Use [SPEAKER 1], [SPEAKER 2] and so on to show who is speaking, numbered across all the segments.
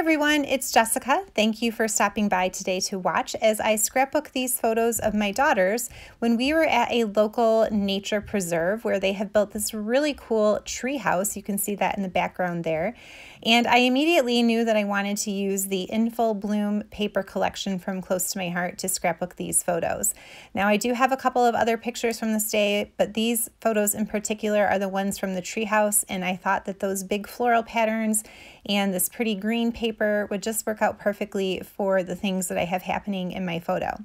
[SPEAKER 1] everyone, it's Jessica. Thank you for stopping by today to watch as I scrapbook these photos of my daughters when we were at a local nature preserve where they have built this really cool tree house. You can see that in the background there. And I immediately knew that I wanted to use the In Full Bloom paper collection from Close to My Heart to scrapbook these photos. Now I do have a couple of other pictures from this day, but these photos in particular are the ones from the tree house, and I thought that those big floral patterns and this pretty green paper would just work out perfectly for the things that I have happening in my photo.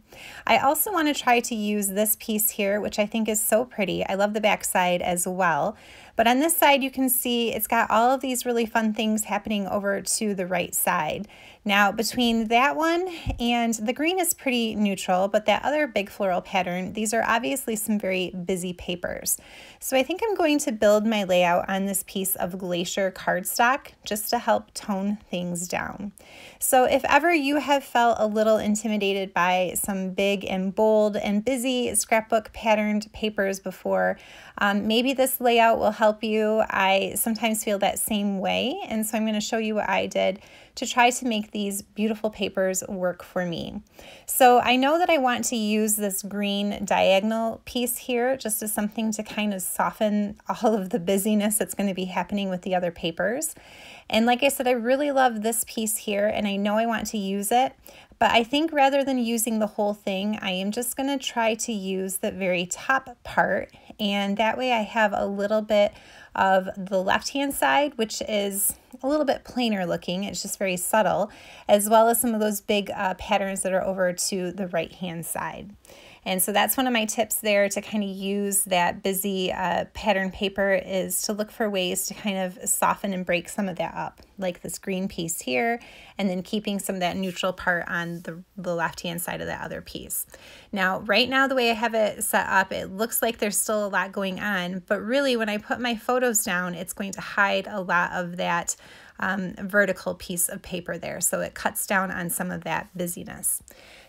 [SPEAKER 1] I also want to try to use this piece here, which I think is so pretty. I love the back side as well. But on this side, you can see it's got all of these really fun things happening over to the right side. Now, between that one and the green is pretty neutral, but that other big floral pattern, these are obviously some very busy papers. So I think I'm going to build my layout on this piece of glacier cardstock just to help tone things down. So if ever you have felt a little intimidated by some big and bold and busy scrapbook patterned papers before, maybe this layout will help you. I sometimes feel that same way, and so I'm going to show you what I did to try to make these beautiful papers work for me. So I know that I want to use this green diagonal piece here just as something to kind of soften all of the busyness that's going to be happening with the other papers. And like I said, I really love this piece here, and I know I want to use it, but I think rather than using the whole thing, I am just going to try to use the very top part, and that way I have a little bit of the left-hand side, which is a little bit plainer looking. It's just very subtle, as well as some of those big patterns that are over to the right-hand side. And so that's one of my tips there to kind of use that busy pattern paper, is to look for ways to kind of soften and break some of that up, like this green piece here, and then keeping some of that neutral part on the left-hand side of that other piece. Now, right now, the way I have it set up, it looks like there's still a lot going on, but really when I put my photos down, it's going to hide a lot of that vertical piece of paper there. So it cuts down on some of that busyness.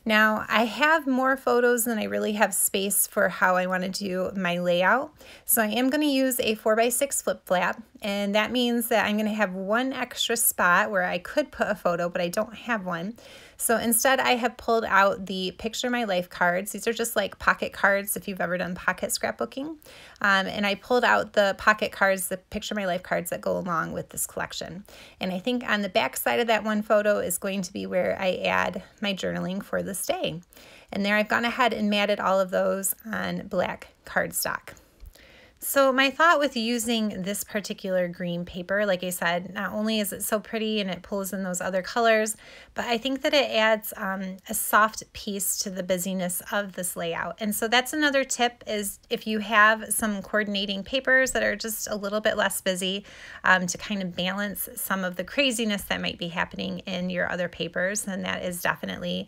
[SPEAKER 1] Now I have more photos than I really have space for how I want to do my layout. So I am going to use a 4x6 flip flap, and that means that I'm going to have one extra spot where I could put a photo, but I don't have one. So instead I have pulled out the Picture My Life cards. These are just like pocket cards if you've ever done pocket scrapbooking. And I pulled out the pocket cards, the Picture My Life cards that go along with this collection. And I think on the back side of that one photo is going to be where I add my journaling for this day. And there I've gone ahead and matted all of those on black cardstock. So my thought with using this particular green paper, like I said, not only is it so pretty and it pulls in those other colors, but I think that it adds a soft piece to the busyness of this layout. And so that's another tip, is if you have some coordinating papers that are just a little bit less busy, to kind of balance some of the craziness that might be happening in your other papers, then that is definitely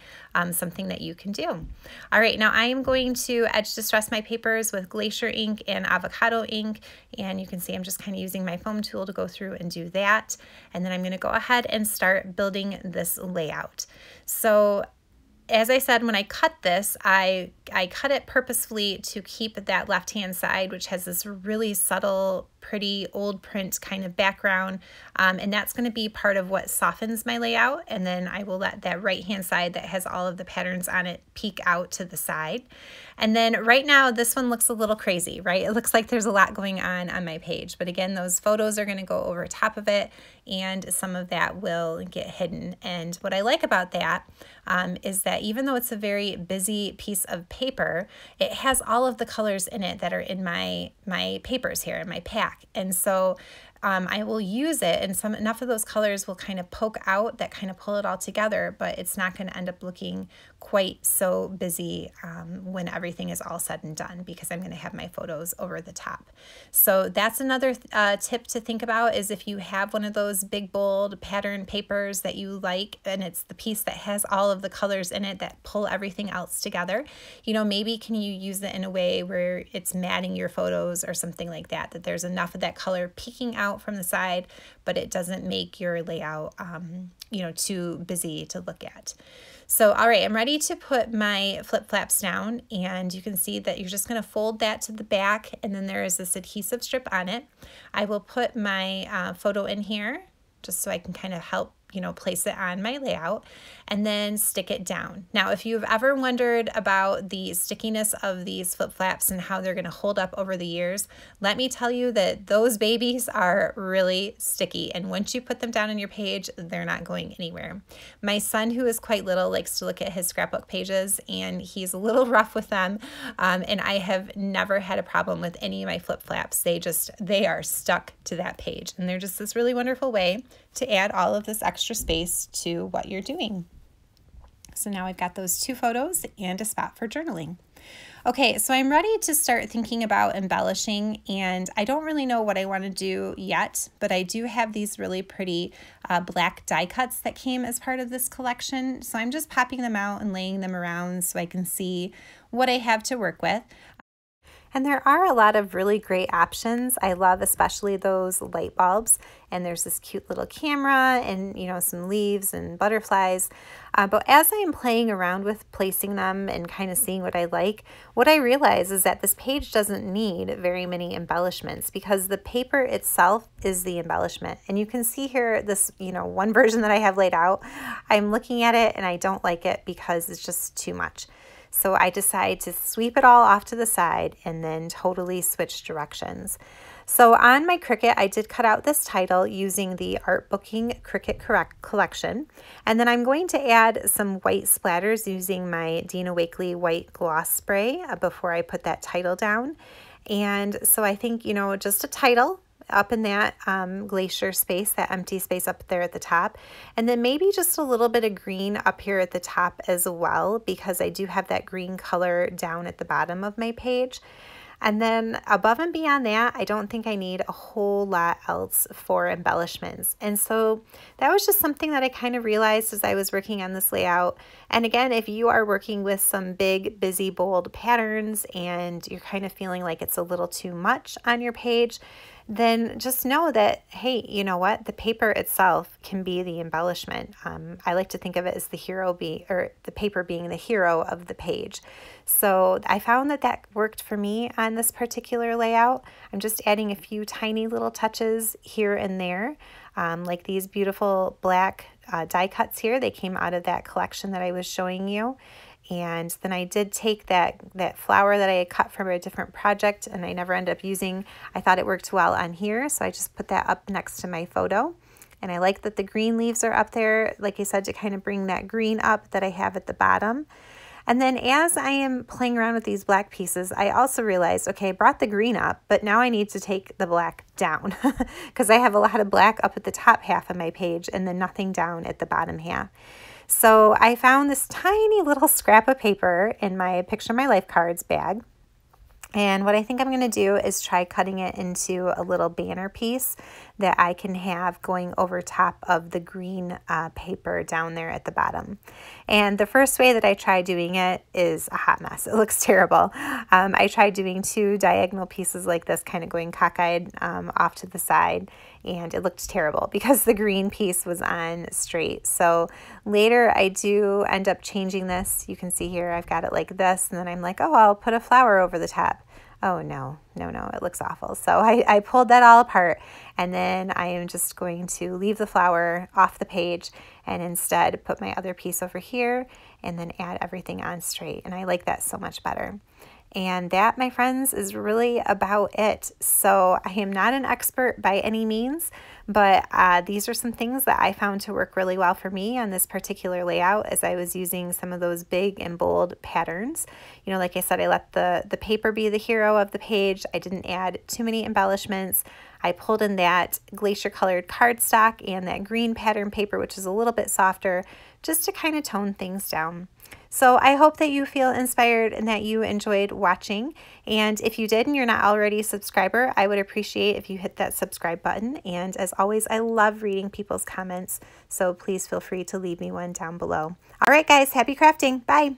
[SPEAKER 1] something that you can do. All right, now I am going to edge distress my papers with Glacier ink and avocado ink, and you can see I'm just kind of using my foam tool to go through and do that. And then I'm going to go ahead and start building this layout. So as I said, when I cut this, I cut it purposefully to keep that left-hand side, which has this really subtle, pretty old print kind of background, and that's going to be part of what softens my layout. And then I will let that right-hand side that has all of the patterns on it peek out to the side. And then right now, this one looks a little crazy, right? It looks like there's a lot going on my page. But again, those photos are going to go over top of it, and some of that will get hidden. And what I like about that is that even though it's a very busy piece of paper, it has all of the colors in it that are in my papers here in my pack. And so I will use it, and enough of those colors will kind of poke out that kind of pull it all together, but it's not going to end up looking quite so busy when everything is all said and done, because I'm going to have my photos over the top. So that's another tip to think about, is if you have one of those big bold pattern papers that you like, and it's the piece that has all of the colors in it that pull everything else together, you know, maybe can you use it in a way where it's matting your photos or something like that, that there's enough of that color peeking out from the side, but it doesn't make your layout, you know, too busy to look at. So, all right, I'm ready to put my flip flaps down, and you can see that you're just going to fold that to the back, and then there is this adhesive strip on it. I will put my photo in here just so I can kind of help place it on my layout and then stick it down. Now, if you've ever wondered about the stickiness of these flip flaps and how they're going to hold up over the years, let me tell you that those babies are really sticky. And once you put them down on your page, they're not going anywhere. My son, who is quite little, likes to look at his scrapbook pages, and he's a little rough with them. And I have never had a problem with any of my flip flaps. They are stuck to that page. And they're just this really wonderful way to add all of this extra space to what you're doing. So now I've got those 2 photos and a spot for journaling. Okay, so I'm ready to start thinking about embellishing, and I don't really know what I want to do yet, but I do have these really pretty black die cuts that came as part of this collection. So I'm just popping them out and laying them around so I can see what I have to work with. And there are a lot of really great options. I love especially those light bulbs. And there's this cute little camera and, some leaves and butterflies. But as I'm playing around with placing them and kind of seeing what I like, what I realize is that this page doesn't need very many embellishments because the paper itself is the embellishment. And you can see here this, one version that I have laid out. I'm looking at it and I don't like it because it's just too much. So I decide to sweep it all off to the side and then totally switch directions. So on my Cricut, I did cut out this title using the Art Booking Cricut collection. And then I'm going to add some white splatters using my Dina Wakley white gloss spray before I put that title down. And so I think, just a title up in that glacier space, that empty space up there at the top. And then maybe just a little bit of green up here at the top as well, because I do have that green color down at the bottom of my page. And then above and beyond that, I don't think I need a whole lot else for embellishments. And so that was just something that I kind of realized as I was working on this layout. And again, if you are working with some big, busy, bold patterns and you're kind of feeling like it's a little too much on your page, then just know that, hey, you know what? The paper itself can be the embellishment. I like to think of it as the paper being the hero of the page. So I found that worked for me on this particular layout. I'm just adding a few tiny little touches here and there, like these beautiful black die cuts here. They came out of that collection that I was showing you. And then I did take that flower that I had cut from a different project and I never ended up using. I thought it worked well on here, so I just put that up next to my photo. And I like that the green leaves are up there, like I said, to kind of bring that green up that I have at the bottom. And then as I am playing around with these black pieces, I also realized, okay, I brought the green up, but now I need to take the black down because I have a lot of black up at the top half of my page and then nothing down at the bottom half. So I found this tiny little scrap of paper in my Picture My Life cards bag. And what I think I'm going to do is try cutting it into a little banner piece that I can have going over top of the green paper down there at the bottom. And the first way that I tried doing it is a hot mess. It looks terrible. I tried doing 2 diagonal pieces like this, kind of going cockeyed off to the side, and it looked terrible because the green piece was on straight. So later I do end up changing this. You can see here I've got it like this, and then I'm like, oh, I'll put a flower over the top. Oh no, it looks awful. So I pulled that all apart, and then I am just going to leave the flower off the page and instead put my other piece over here and then add everything on straight. And I like that so much better. And that, my friends, is really about it. So I am not an expert by any means, but these are some things that I found to work really well for me on this particular layout as I was using some of those big and bold patterns. Like I said, I let the paper be the hero of the page. I didn't add too many embellishments. I pulled in that glacier colored cardstock and that green pattern paper, which is a little bit softer, just to kind of tone things down. So I hope that you feel inspired and that you enjoyed watching. And if you did and you're not already a subscriber, I would appreciate if you hit that subscribe button. And as always, I love reading people's comments, so please feel free to leave me one down below. All right, guys, happy crafting. Bye.